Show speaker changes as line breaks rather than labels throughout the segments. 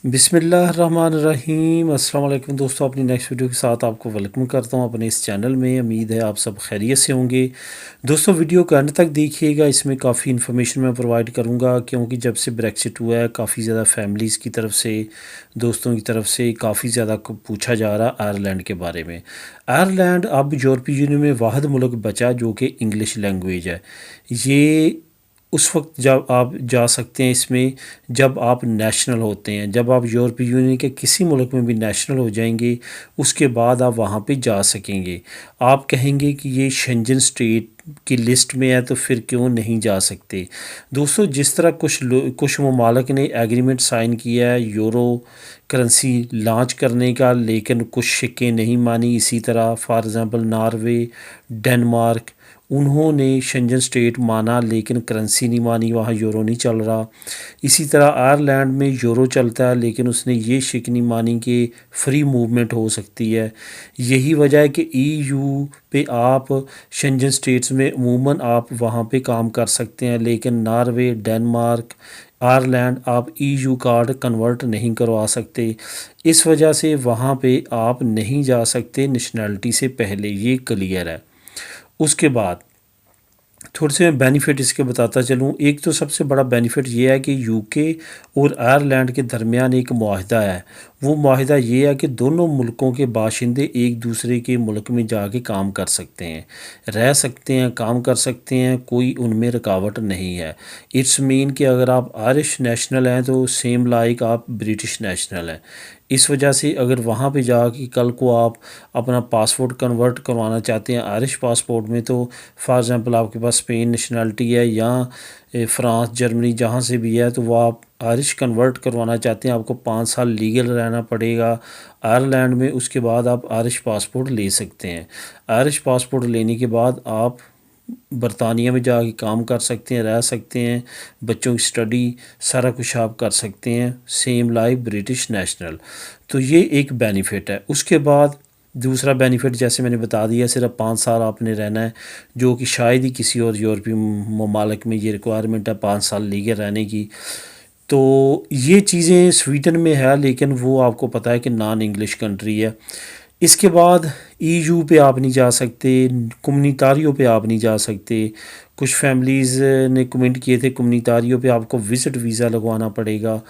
बिस्मिल्लाहिर्रहमानिर्रहीम अस्सलाम वालेकुम दोस्तों, अपनी नेक्स्ट वीडियो के साथ आपको वेलकम करता हूं अपने इस चैनल में। उम्मीद है आप सब खैरियत से होंगे। दोस्तों, वीडियो को अंत तक देखिएगा, इसमें काफ़ी इन्फॉर्मेशन मैं प्रोवाइड करूंगा क्योंकि जब से ब्रेक्सिट हुआ है काफ़ी ज़्यादा फैमिलीज़ की तरफ से, दोस्तों की तरफ से काफ़ी ज़्यादा पूछा जा रहा है आयरलैंड के बारे में। आयरलैंड अब यूरोपीय यूनियन में वाहिद मुल्क बचा जो कि इंग्लिश लैंग्वेज है। ये उस वक्त जब आप जा सकते हैं इसमें जब आप नेशनल होते हैं। जब आप यूरोपीय यूनियन के किसी मुल्क में भी नेशनल हो जाएंगे उसके बाद आप वहाँ पे जा सकेंगे। आप कहेंगे कि ये शेंजन स्टेट की लिस्ट में है तो फिर क्यों नहीं जा सकते। दोस्तों, जिस तरह कुछ ममालिक ने एग्रीमेंट साइन किया है यूरो करेंसी लॉन्च करने का, लेकिन कुछ शिक्के नहीं मानी। इसी तरह फॉर एग्ज़ाम्पल नॉर्वे, डेनमार्क, उन्होंने शेंजन स्टेट माना लेकिन करेंसी नहीं मानी, वहाँ यूरो नहीं चल रहा। इसी तरह आयरलैंड में यूरो चलता है लेकिन उसने ये शिक नहीं मानी कि फ्री मूवमेंट हो सकती है। यही वजह है कि ईयू पे आप शेंजन स्टेट्स में अमूमन आप वहाँ पे काम कर सकते हैं, लेकिन नॉर्वे, डेनमार्क, आयरलैंड आप ईयू कार्ड कन्वर्ट नहीं करवा सकते। इस वजह से वहाँ पे आप नहीं जा सकते नेशनैलिटी से पहले, ये क्लियर है। उसके बाद थोड़े से मैं बेनिफिट इसके बताता चलूँ। एक तो सबसे बड़ा बेनिफिट ये है कि यूके और आयरलैंड के दरमियान एक मुआहदा है। वो मुआहदा ये है कि दोनों मुल्कों के बाशिंदे एक दूसरे के मुल्क में जाके काम कर सकते हैं, रह सकते हैं, काम कर सकते हैं, कोई उनमें रुकावट नहीं है। इट्स मीन कि अगर आप आयरिश नेशनल हैं तो सेम लाइक आप ब्रिटिश नेशनल हैं। इस वजह से अगर वहाँ पे जाके कल को आप अपना पासपोर्ट कन्वर्ट करवाना चाहते हैं आयरिश पासपोर्ट में, तो फॉर एग्ज़ाम्पल आपके पास स्पेन नेशनलिटी है या फ़्रांस, जर्मनी जहाँ से भी है, तो वो आप आयरिश कन्वर्ट करवाना चाहते हैं, आपको 5 साल लीगल रहना पड़ेगा आयरलैंड में। उसके बाद आप आयरिश पासपोर्ट ले सकते हैं। आयरिश पासपोर्ट लेने के बाद आप बरतानिया में जाके काम कर सकते हैं, रह सकते हैं, बच्चों की स्टडी सारा कुछ आप कर सकते हैं, सेम लाइक ब्रिटिश नेशनल। तो ये एक बेनिफिट है। उसके बाद दूसरा बेनिफिट जैसे मैंने बता दिया, सिर्फ 5 साल आपने रहना है, जो कि शायद ही किसी और यूरोपीय ममालिक में ये रिक्वायरमेंट है 5 साल लीगल रहने की। तो ये चीज़ें स्वीडन में है लेकिन वो आपको पता है कि नॉन इंग्लिश कंट्री है। इसके बाद ईयू पे आप नहीं जा सकते, कम्युनिटारियों पे आप नहीं जा सकते। कुछ फैमिलीज़ ने कमेंट किए थे कम्युनिटारियों पे आपको विज़िट वीज़ा लगवाना पड़ेगा,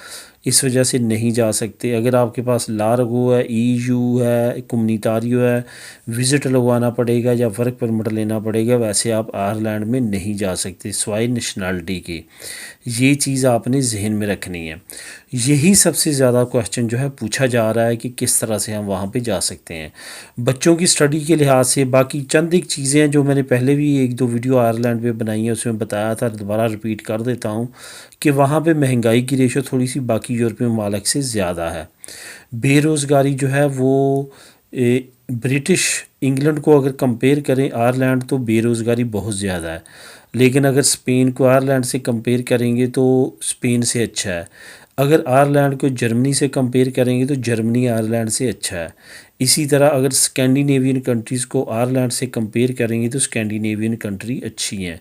इस वजह से नहीं जा सकते। अगर आपके पास लार्गो है, ईयू है, कम्युनिटारियो है, विज़िट लगवाना पड़ेगा या वर्क परमिट लेना पड़ेगा, वैसे आप आयरलैंड में नहीं जा सकते स्वाई नेशनलिटी के। ये चीज़ आपने जहन में रखनी है। यही सबसे ज़्यादा क्वेश्चन जो है पूछा जा रहा है कि किस तरह से हम वहाँ पे जा सकते हैं बच्चों की स्टडी के लिहाज से। बाकी चंद एक चीज़ें हैं जो मैंने पहले भी 1-2 वीडियो आयरलैंड पे बनाई है, उसमें बताया था, दोबारा रिपीट कर देता हूँ कि वहाँ पे महंगाई की रेशो थोड़ी सी बाकी यूरोपीय ममालिक से ज़्यादा है। बेरोज़गारी जो है वो ब्रिटिश इंग्लैंड को अगर कंपेयर करें आयरलैंड, तो बेरोज़गारी बहुत ज़्यादा है। लेकिन अगर स्पेन को आयरलैंड से कंपेयर करेंगे तो स्पेन से अच्छा है। अगर आयरलैंड को जर्मनी से कंपेयर करेंगे तो जर्मनी आयरलैंड से अच्छा है। इसी तरह अगर स्कैंडिनेवियन कंट्रीज़ को आयरलैंड से कंपेयर करेंगे तो स्कैंडिनेवियन कंट्री अच्छी हैं।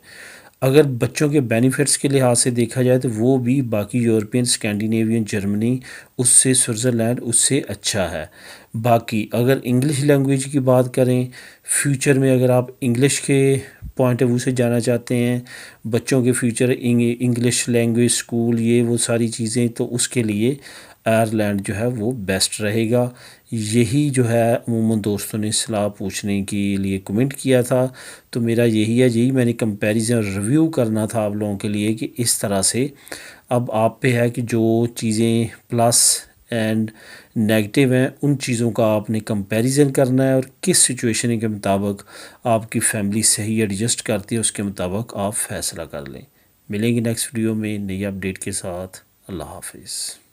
अगर बच्चों के बेनिफिट्स के लिहाज से देखा जाए तो वो भी बाकी यूरोपियन, स्कैंडिनेवियन, जर्मनी उससे, स्विट्ज़रलैंड उससे अच्छा है। बाकी अगर इंग्लिश लैंग्वेज की बात करें, फ्यूचर में अगर आप इंग्लिश के पॉइंट ऑफ व्यू से जाना चाहते हैं, बच्चों के फ्यूचर इंग्लिश लैंग्वेज स्कूल, ये वो सारी चीज़ें, तो उसके लिए आयरलैंड जो है वो बेस्ट रहेगा। यही जो है अमूमन दोस्तों ने सलाह पूछने के लिए कमेंट किया था, तो मेरा यही है, यही मैंने कंपैरिजन रिव्यू करना था आप लोगों के लिए कि इस तरह से। अब आप पे है कि जो चीज़ें प्लस एंड नेगेटिव हैं उन चीज़ों का आपने कंपैरिजन करना है और किस सिचुएशन के मुताबिक आपकी फैमिली सही एडजस्ट करती है उसके मुताबिक आप फ़ैसला कर लें। मिलेंगे नेक्स्ट वीडियो में नई अपडेट के साथ। अल्लाह हाफिज़।